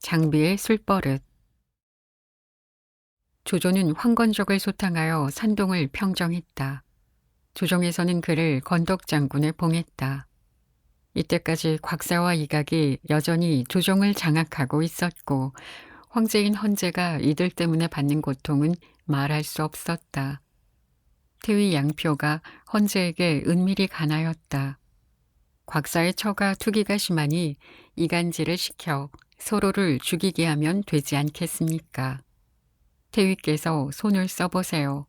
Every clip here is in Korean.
장비의 술버릇. 조조는 황건적을 소탕하여 산동을 평정했다. 조정에서는 그를 건덕장군에 봉했다. 이때까지 곽사와 이각이 여전히 조정을 장악하고 있었고 황제인 헌제가 이들 때문에 받는 고통은 말할 수 없었다. 태위 양표가 헌제에게 은밀히 간하였다. 곽사의 처가 투기가 심하니 이간질을 시켜 서로를 죽이게 하면 되지 않겠습니까? 태위께서 손을 써보세요.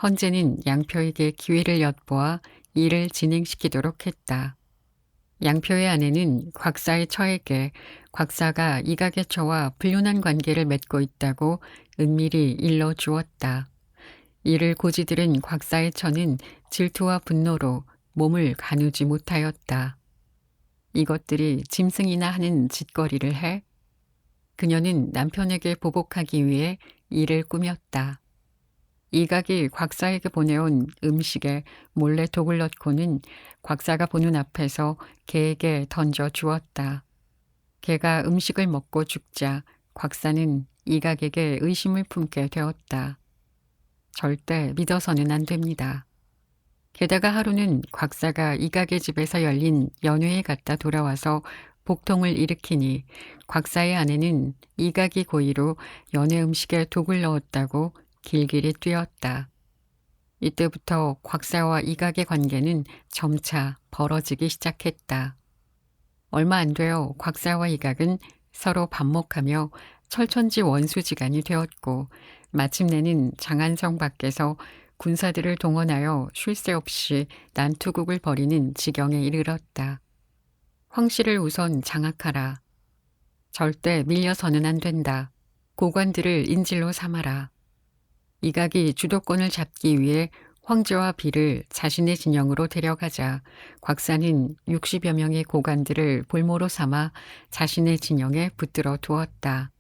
헌제는 양표에게 기회를 엿보아 일을 진행시키도록 했다. 양표의 아내는 곽사의 처에게 곽사가 이각의 처와 불륜한 관계를 맺고 있다고 은밀히 일러주었다. 이를 고지 들은 곽사의 처는 질투와 분노로 몸을 가누지 못하였다. 이것들이 짐승이나 하는 짓거리를 해? 그녀는 남편에게 보복하기 위해 일을 꾸몄다. 이각이 곽사에게 보내온 음식에 몰래 독을 넣고는 곽사가 보는 앞에서 개에게 던져 주었다. 개가 음식을 먹고 죽자 곽사는 이각에게 의심을 품게 되었다. 절대 믿어서는 안 됩니다. 게다가 하루는 곽사가 이각의 집에서 열린 연회에 갔다 돌아와서 복통을 일으키니 곽사의 아내는 이각이 고의로 연회 음식에 독을 넣었다고 길길이 뛰었다. 이때부터 곽사와 이각의 관계는 점차 벌어지기 시작했다. 얼마 안 되어 곽사와 이각은 서로 반목하며 철천지 원수지간이 되었고 마침내는 장안성 밖에서 군사들을 동원하여 쉴 새 없이 난투극을 벌이는 지경에 이르렀다. 황씨를 우선 장악하라. 절대 밀려서는 안 된다. 고관들을 인질로 삼아라. 이각이 주도권을 잡기 위해 황제와 비를 자신의 진영으로 데려가자 곽사는 60여 명의 고관들을 볼모로 삼아 자신의 진영에 붙들어 두었다.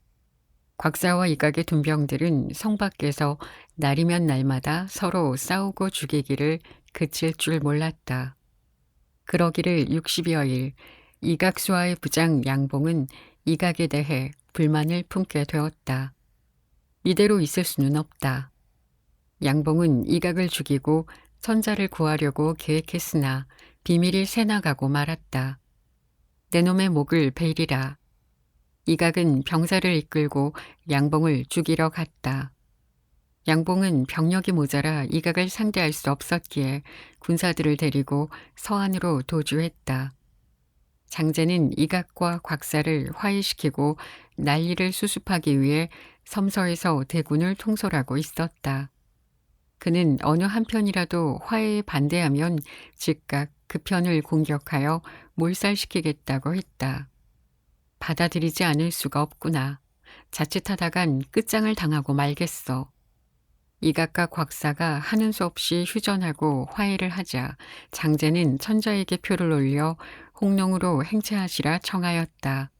곽사와 이각의 둔병들은 성 밖에서 날이면 날마다 서로 싸우고 죽이기를 그칠 줄 몰랐다. 그러기를 60여일 이각수와의 부장 양봉은 이각에 대해 불만을 품게 되었다. 이대로 있을 수는 없다. 양봉은 이각을 죽이고 선자를 구하려고 계획했으나 비밀이 새나가고 말았다. 내 놈의 목을 베리라. 이각은 병사를 이끌고 양봉을 죽이러 갔다. 양봉은 병력이 모자라 이각을 상대할 수 없었기에 군사들을 데리고 서안으로 도주했다. 장제는 이각과 곽사를 화해시키고 난리를 수습하기 위해 섬서에서 대군을 통솔하고 있었다. 그는 어느 한편이라도 화해에 반대하면 즉각 그 편을 공격하여 몰살시키겠다고 했다. 받아들이지 않을 수가 없구나. 자칫하다간 끝장을 당하고 말겠어. 이각과 곽사가 하는 수 없이 휴전하고 화해를 하자 장제는 천자에게 표를 올려 홍롱으로 행차하시라 청하였다.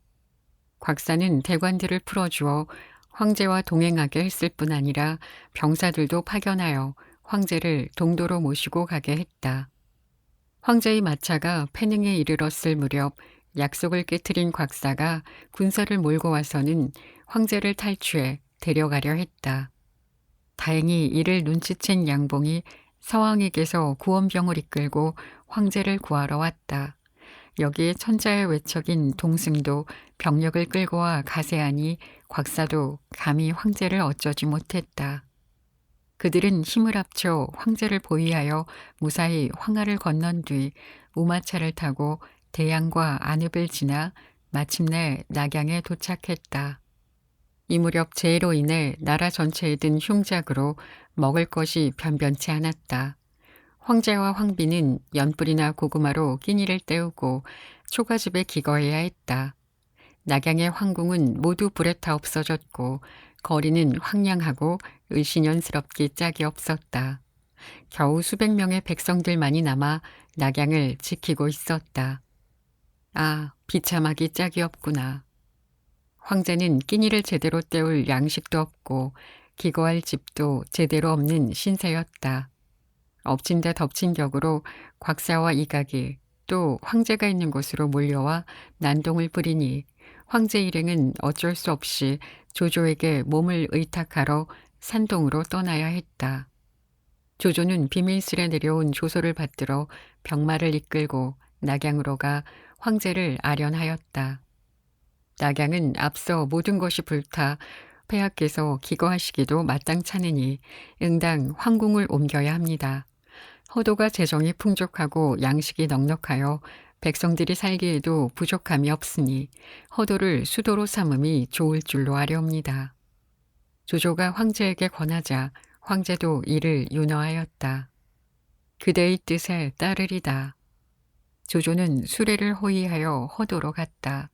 곽사는 대관들을 풀어주어 황제와 동행하게 했을 뿐 아니라 병사들도 파견하여 황제를 동도로 모시고 가게 했다. 황제의 마차가 패능에 이르렀을 무렵 약속을 깨트린 곽사가 군사를 몰고 와서는 황제를 탈취해 데려가려 했다. 다행히 이를 눈치챈 양봉이 서왕에게서 구원병을 이끌고 황제를 구하러 왔다. 여기에 천자의 외척인 동승도 병력을 끌고 와 가세하니 곽사도 감히 황제를 어쩌지 못했다. 그들은 힘을 합쳐 황제를 보위하여 무사히 황하를 건넌 뒤 우마차를 타고 대양과 안읍을 지나 마침내 낙양에 도착했다. 이 무렵 재해로 인해 나라 전체에 든 흉작으로 먹을 것이 변변치 않았다. 황제와 황비는 연불이나 고구마로 끼니를 때우고 초가집에 기거해야 했다. 낙양의 황궁은 모두 불에 타 없어졌고 거리는 황량하고 의신연스럽기 짝이 없었다. 겨우 수백 명의 백성들만이 남아 낙양을 지키고 있었다. 아, 비참하기 짝이 없구나. 황제는 끼니를 제대로 때울 양식도 없고 기거할 집도 제대로 없는 신세였다. 엎친 데 덮친 격으로 곽사와 이각이 또 황제가 있는 곳으로 몰려와 난동을 부리니 황제 일행은 어쩔 수 없이 조조에게 몸을 의탁하러 산동으로 떠나야 했다. 조조는 비밀스레 내려온 조서를 받들어 병마를 이끌고 낙양으로 가 황제를 아련하였다. 낙양은 앞서 모든 것이 불타 폐하께서 기거하시기도 마땅찮으니 응당 황궁을 옮겨야 합니다. 허도가 재정이 풍족하고 양식이 넉넉하여 백성들이 살기에도 부족함이 없으니 허도를 수도로 삼음이 좋을 줄로 아려옵니다. 조조가 황제에게 권하자 황제도 이를 윤허하였다. 그대의 뜻에 따르리다. 조조는 수레를 호위하여 허도로 갔다.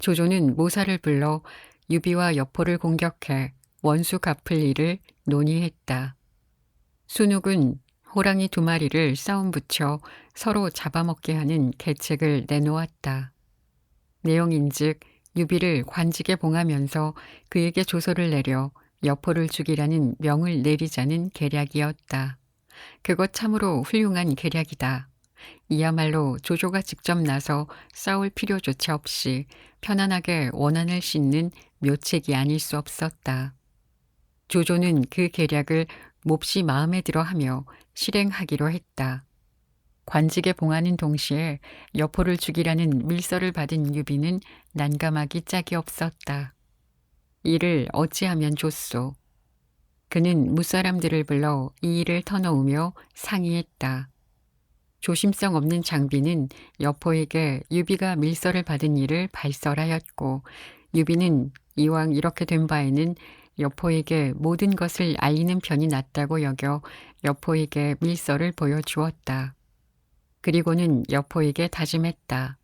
조조는 모사를 불러 유비와 여포를 공격해 원수 갚을 일을 논의했다. 순욱은 호랑이 2마리를 싸움 붙여 서로 잡아먹게 하는 계책을 내놓았다. 내용인즉 유비를 관직에 봉하면서 그에게 조서를 내려 여포를 죽이라는 명을 내리자는 계략이었다. 그것 참으로 훌륭한 계략이다. 이야말로 조조가 직접 나서 싸울 필요조차 없이 편안하게 원한을 싣는 묘책이 아닐 수 없었다. 조조는 그 계략을 몹시 마음에 들어하며 실행하기로 했다. 관직에 봉하는 동시에 여포를 죽이라는 밀서를 받은 유비는 난감하기 짝이 없었다. 이를 어찌하면 좋소. 그는 무사람들을 불러 이 일을 터놓으며 상의했다. 조심성 없는 장비는 여포에게 유비가 밀서를 받은 일을 발설하였고 유비는 이왕 이렇게 된 바에는 여포에게 모든 것을 알리는 편이 낫다고 여겨 여포에게 밀서를 보여주었다. 그리고는 여포에게 다짐했다.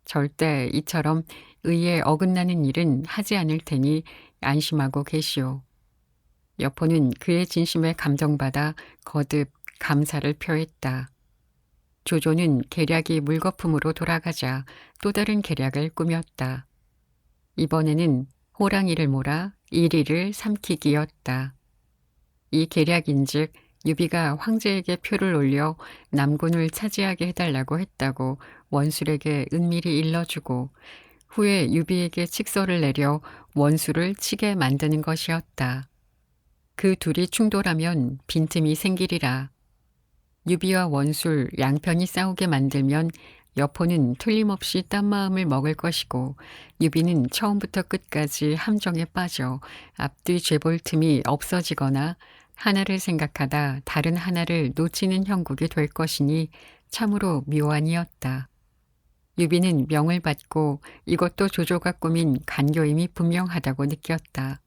절대 이처럼 의에 어긋나는 일은 하지 않을 테니 안심하고 계시오. 여포는 그의 진심에 감동받아 거듭 감사를 표했다. 조조는 계략이 물거품으로 돌아가자 또 다른 계략을 꾸몄다. 이번에는 호랑이를 몰아 이리를 삼키기였다. 이 계략인즉 유비가 황제에게 표를 올려 남군을 차지하게 해달라고 했다고 원술에게 은밀히 일러주고 후에 유비에게 칙서를 내려 원수를 치게 만드는 것이었다. 그 둘이 충돌하면 빈틈이 생기리라. 유비와 원술 양편이 싸우게 만들면 여포는 틀림없이 딴 마음을 먹을 것이고 유비는 처음부터 끝까지 함정에 빠져 앞뒤 재볼 틈이 없어지거나 하나를 생각하다 다른 하나를 놓치는 형국이 될 것이니 참으로 묘안이었다. 유비는 명을 받고 이것도 조조가 꾸민 간교임이 분명하다고 느꼈다.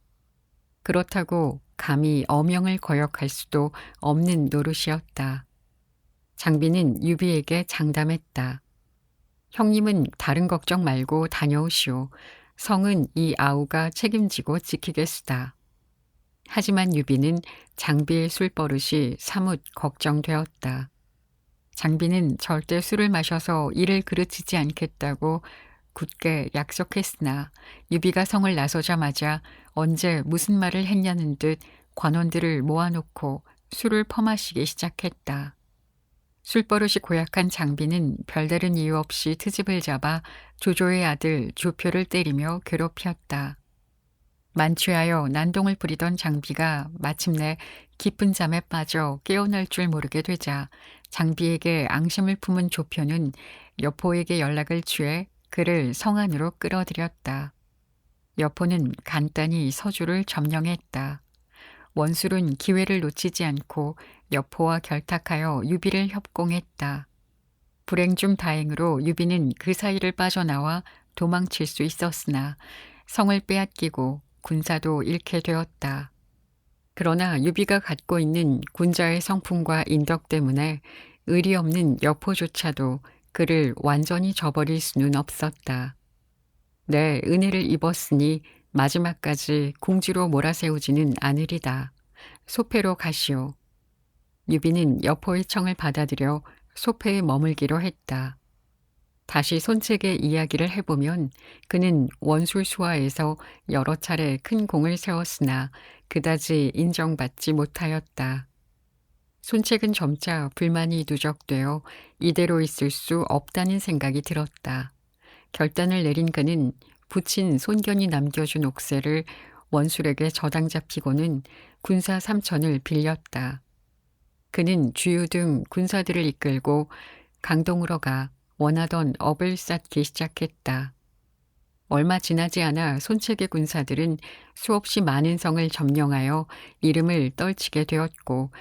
그렇다고 감히 어명을 거역할 수도 없는 노릇이었다. 장비는 유비에게 장담했다. 형님은 다른 걱정 말고 다녀오시오. 성은 이 아우가 책임지고 지키겠수다. 하지만 유비는 장비의 술버릇이 사뭇 걱정되었다. 장비는 절대 술을 마셔서 이를 그르치지 않겠다고 굳게 약속했으나 유비가 성을 나서자마자 언제 무슨 말을 했냐는 듯 관원들을 모아놓고 술을 퍼마시기 시작했다. 술버릇이 고약한 장비는 별다른 이유 없이 트집을 잡아 조조의 아들 조표를 때리며 괴롭혔다. 만취하여 난동을 부리던 장비가 마침내 깊은 잠에 빠져 깨어날 줄 모르게 되자 장비에게 앙심을 품은 조표는 여포에게 연락을 취해 그를 성 안으로 끌어들였다. 여포는 간단히 서주를 점령했다. 원술은 기회를 놓치지 않고 여포와 결탁하여 유비를 협공했다. 불행 중 다행으로 유비는 그 사이를 빠져나와 도망칠 수 있었으나 성을 빼앗기고 군사도 잃게 되었다. 그러나 유비가 갖고 있는 군자의 성품과 인덕 때문에 의리 없는 여포조차도 그를 완전히 저버릴 수는 없었다. 내 은혜를 입었으니 마지막까지 궁지로 몰아세우지는 않으리다. 소패로 가시오. 유비는 여포의 청을 받아들여 소패에 머물기로 했다. 다시 손책의 이야기를 해보면 그는 원술수하에서 여러 차례 큰 공을 세웠으나 그다지 인정받지 못하였다. 손책은 점차 불만이 누적되어 이대로 있을 수 없다는 생각이 들었다. 결단을 내린 그는 부친 손견이 남겨준 옥새를 원술에게 저당 잡히고는 군사 3천을 빌렸다. 그는 주유 등 군사들을 이끌고 강동으로 가 원하던 업을 쌓기 시작했다. 얼마 지나지 않아 손책의 군사들은 수없이 많은 성을 점령하여 이름을 떨치게 되었고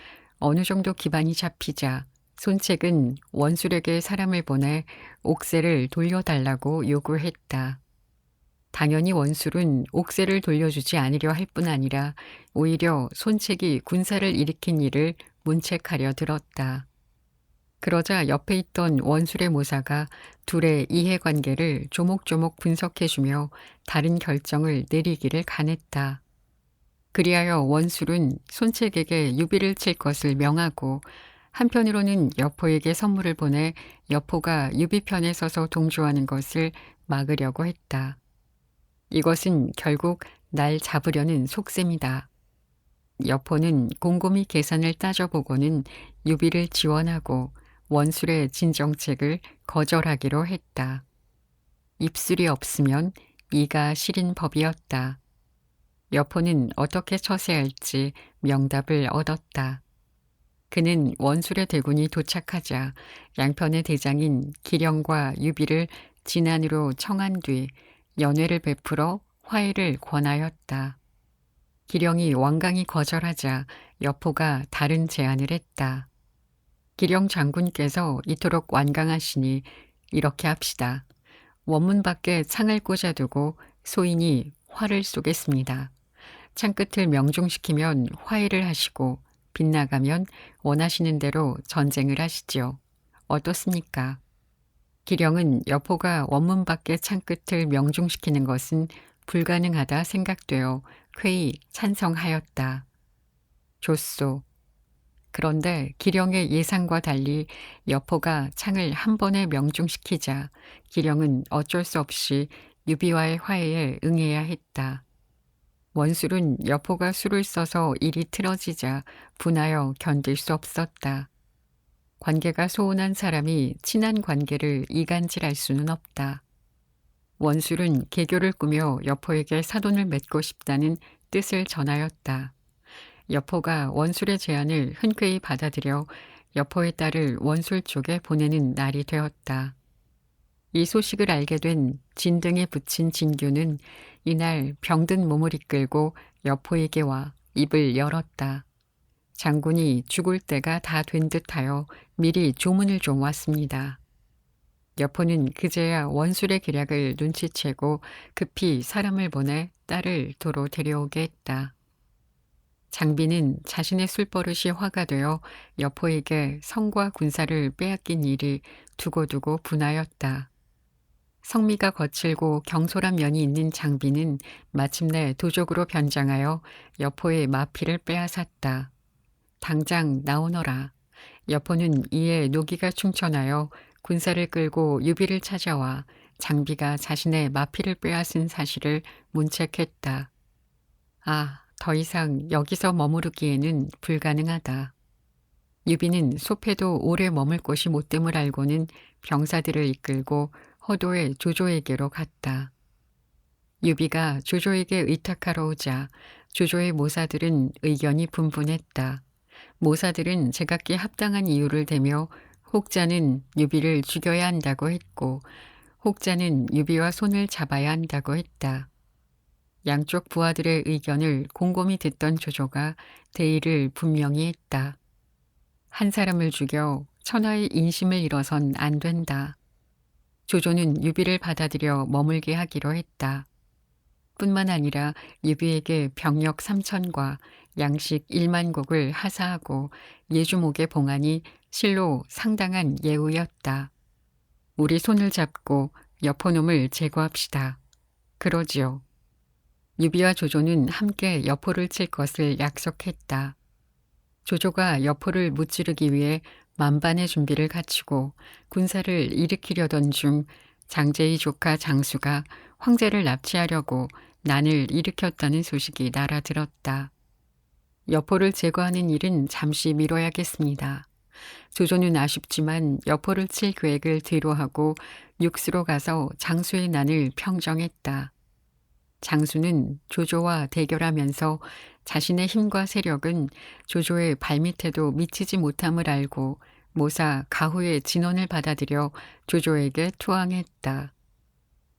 어느 정도 기반이 잡히자 손책은 원술에게 사람을 보내 옥새를 돌려달라고 요구했다. 당연히 원술은 옥새를 돌려주지 않으려 할 뿐 아니라 오히려 손책이 군사를 일으킨 일을 문책하려 들었다. 그러자 옆에 있던 원술의 모사가 둘의 이해관계를 조목조목 분석해주며 다른 결정을 내리기를 간했다. 그리하여 원술은 손책에게 유비를 칠 것을 명하고 한편으로는 여포에게 선물을 보내 여포가 유비 편에 서서 동조하는 것을 막으려고 했다. 이것은 결국 날 잡으려는 속셈이다. 여포는 곰곰이 계산을 따져보고는 유비를 지원하고 원술의 진정책을 거절하기로 했다. 입술이 없으면 이가 시린 법이었다. 여포는 어떻게 처세할지 명답을 얻었다. 그는 원술의 대군이 도착하자 양편의 대장인 기령과 유비를 진안으로 청한 뒤 연회를 베풀어 화해를 권하였다. 기령이 완강히 거절하자 여포가 다른 제안을 했다. 기령 장군께서 이토록 완강하시니 이렇게 합시다. 원문 밖에 창을 꽂아두고 소인이 활을 쏘겠습니다. 창끝을 명중시키면 화해를 하시고 빗나가면 원하시는 대로 전쟁을 하시죠. 어떻습니까? 기령은 여포가 원문 밖의 창끝을 명중시키는 것은 불가능하다 생각되어 쾌히 찬성하였다. 좋소. 그런데 기령의 예상과 달리 여포가 창을 한 번에 명중시키자 기령은 어쩔 수 없이 유비와의 화해에 응해야 했다. 원술은 여포가 수를 써서 일이 틀어지자 분하여 견딜 수 없었다. 관계가 소원한 사람이 친한 관계를 이간질할 수는 없다. 원술은 개교를 꾸며 여포에게 사돈을 맺고 싶다는 뜻을 전하였다. 여포가 원술의 제안을 흔쾌히 받아들여 여포의 딸을 원술 쪽에 보내는 날이 되었다. 이 소식을 알게 된 진등에 붙인 진규는 이날 병든 몸을 이끌고 여포에게 와 입을 열었다. 장군이 죽을 때가 다 된 듯하여 미리 조문을 좀 왔습니다. 여포는 그제야 원술의 계략을 눈치채고 급히 사람을 보내 딸을 도로 데려오게 했다. 장비는 자신의 술버릇이 화가 되어 여포에게 성과 군사를 빼앗긴 일이 두고두고 분하였다. 성미가 거칠고 경솔한 면이 있는 장비는 마침내 도적으로 변장하여 여포의 마피를 빼앗았다. 당장 나오너라. 여포는 이에 노기가 충천하여 군사를 끌고 유비를 찾아와 장비가 자신의 마피를 빼앗은 사실을 문책했다. 아, 더 이상 여기서 머무르기에는 불가능하다. 유비는 숲에도 오래 머물 곳이 못됨을 알고는 병사들을 이끌고 허도의 조조에게로 갔다. 유비가 조조에게 의탁하러 오자 조조의 모사들은 의견이 분분했다. 모사들은 제각기 합당한 이유를 대며 혹자는 유비를 죽여야 한다고 했고 혹자는 유비와 손을 잡아야 한다고 했다. 양쪽 부하들의 의견을 곰곰이 듣던 조조가 대의를 분명히 했다. 한 사람을 죽여 천하의 인심을 잃어선 안 된다. 조조는 유비를 받아들여 머물게 하기로 했다. 뿐만 아니라 유비에게 병력 3천과 양식 1만 곡을 하사하고 예주목의 봉안이 실로 상당한 예우였다. 우리 손을 잡고 여포놈을 제거합시다. 그러지요. 유비와 조조는 함께 여포를 칠 것을 약속했다. 조조가 여포를 무찌르기 위해 만반의 준비를 갖추고 군사를 일으키려던 중 장제의 조카 장수가 황제를 납치하려고 난을 일으켰다는 소식이 날아들었다. 여포를 제거하는 일은 잠시 미뤄야겠습니다. 조조는 아쉽지만 여포를 칠 계획을 뒤로하고 육수로 가서 장수의 난을 평정했다. 장수는 조조와 대결하면서 자신의 힘과 세력은 조조의 발밑에도 미치지 못함을 알고 모사 가후의 진언을 받아들여 조조에게 투항했다.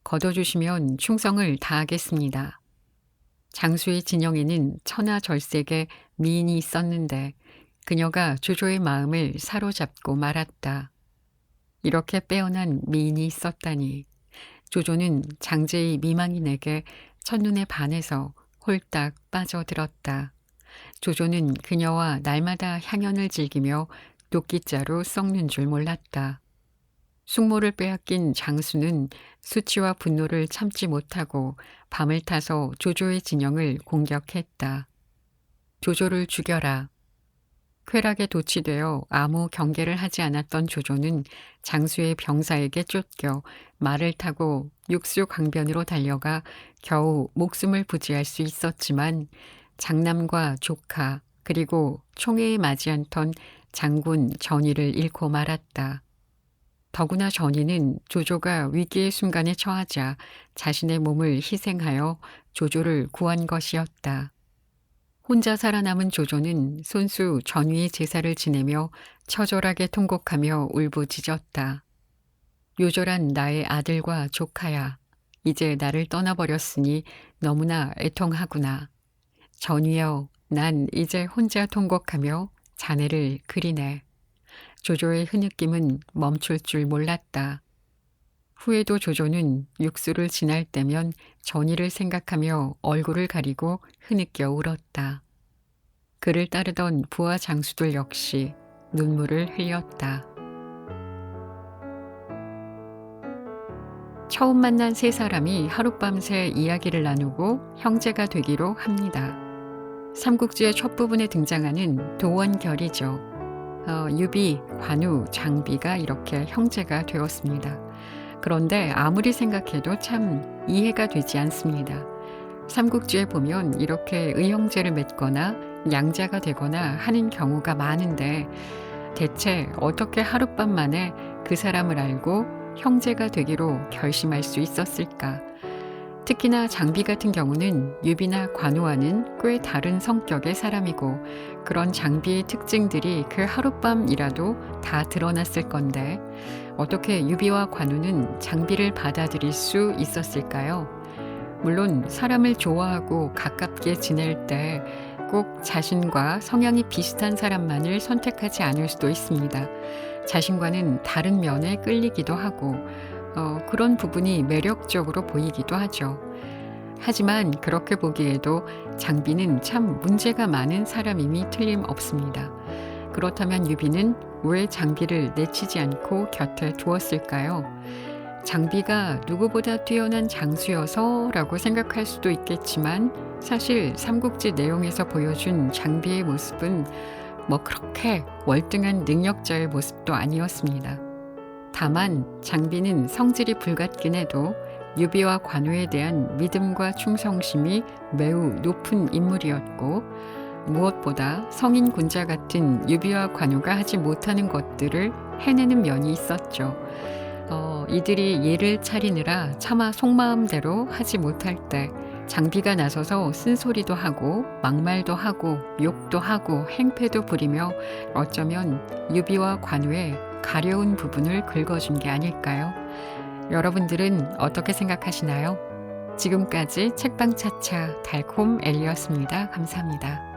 거둬주시면 충성을 다하겠습니다. 장수의 진영에는 천하절색의 미인이 있었는데 그녀가 조조의 마음을 사로잡고 말았다. 이렇게 빼어난 미인이 있었다니. 조조는 장제의 미망인에게 첫눈에 반해서 홀딱 빠져들었다. 조조는 그녀와 날마다 향연을 즐기며 도끼자루 썩는 줄 몰랐다. 숙모를 빼앗긴 장수는 수치와 분노를 참지 못하고 밤을 타서 조조의 진영을 공격했다. 조조를 죽여라. 쾌락에 도취되어 아무 경계를 하지 않았던 조조는 장수의 병사에게 쫓겨 말을 타고 육수 강변으로 달려가 겨우 목숨을 부지할 수 있었지만 장남과 조카 그리고 총애에 맞지 않던 장군 전의를 잃고 말았다. 더구나 전의는 조조가 위기의 순간에 처하자 자신의 몸을 희생하여 조조를 구한 것이었다. 혼자 살아남은 조조는 손수 전위의 제사를 지내며 처절하게 통곡하며 울부짖었다. 요절한 나의 아들과 조카야. 이제 나를 떠나버렸으니 너무나 애통하구나. 전위여, 난 이제 혼자 통곡하며 자네를 그리네. 조조의 흐느낌은 멈출 줄 몰랐다. 후에도 조조는 육수를 지날 때면 전의를 생각하며 얼굴을 가리고 흐느껴 울었다. 그를 따르던 부하 장수들 역시 눈물을 흘렸다. 처음 만난 세 사람이 하룻밤새 이야기를 나누고 형제가 되기로 합니다. 삼국지의 첫 부분에 등장하는 도원결이죠. 유비, 관우, 장비가 이렇게 형제가 되었습니다. 그런데 아무리 생각해도 참 이해가 되지 않습니다. 삼국지에 보면 이렇게 의형제를 맺거나 양자가 되거나 하는 경우가 많은데 대체 어떻게 하룻밤 만에 그 사람을 알고 형제가 되기로 결심할 수 있었을까? 특히나 장비 같은 경우는 유비나 관우와는 꽤 다른 성격의 사람이고 그런 장비의 특징들이 그 하룻밤이라도 다 드러났을 건데 어떻게 유비와 관우는 장비를 받아들일 수 있었을까요? 물론 사람을 좋아하고 가깝게 지낼 때 꼭 자신과 성향이 비슷한 사람만을 선택하지 않을 수도 있습니다. 자신과는 다른 면에 끌리기도 하고 그런 부분이 매력적으로 보이기도 하죠. 하지만 그렇게 보기에도 장비는 참 문제가 많은 사람임이 틀림없습니다. 그렇다면 유비는 왜 장비를 내치지 않고 곁에 두었을까요? 장비가 누구보다 뛰어난 장수여서라고 생각할 수도 있겠지만 사실 삼국지 내용에서 보여준 장비의 모습은 그렇게 월등한 능력자의 모습도 아니었습니다. 다만 장비는 성질이 불같긴 해도 유비와 관우에 대한 믿음과 충성심이 매우 높은 인물이었고 무엇보다 성인 군자 같은 유비와 관우가 하지 못하는 것들을 해내는 면이 있었죠. 이들이 예를 차리느라 차마 속마음대로 하지 못할 때 장비가 나서서 쓴소리도 하고 막말도 하고 욕도 하고 행패도 부리며 어쩌면 유비와 관우의 가려운 부분을 긁어준 게 아닐까요? 여러분들은 어떻게 생각하시나요? 지금까지 책방차차 달콤 엘리였습니다. 감사합니다.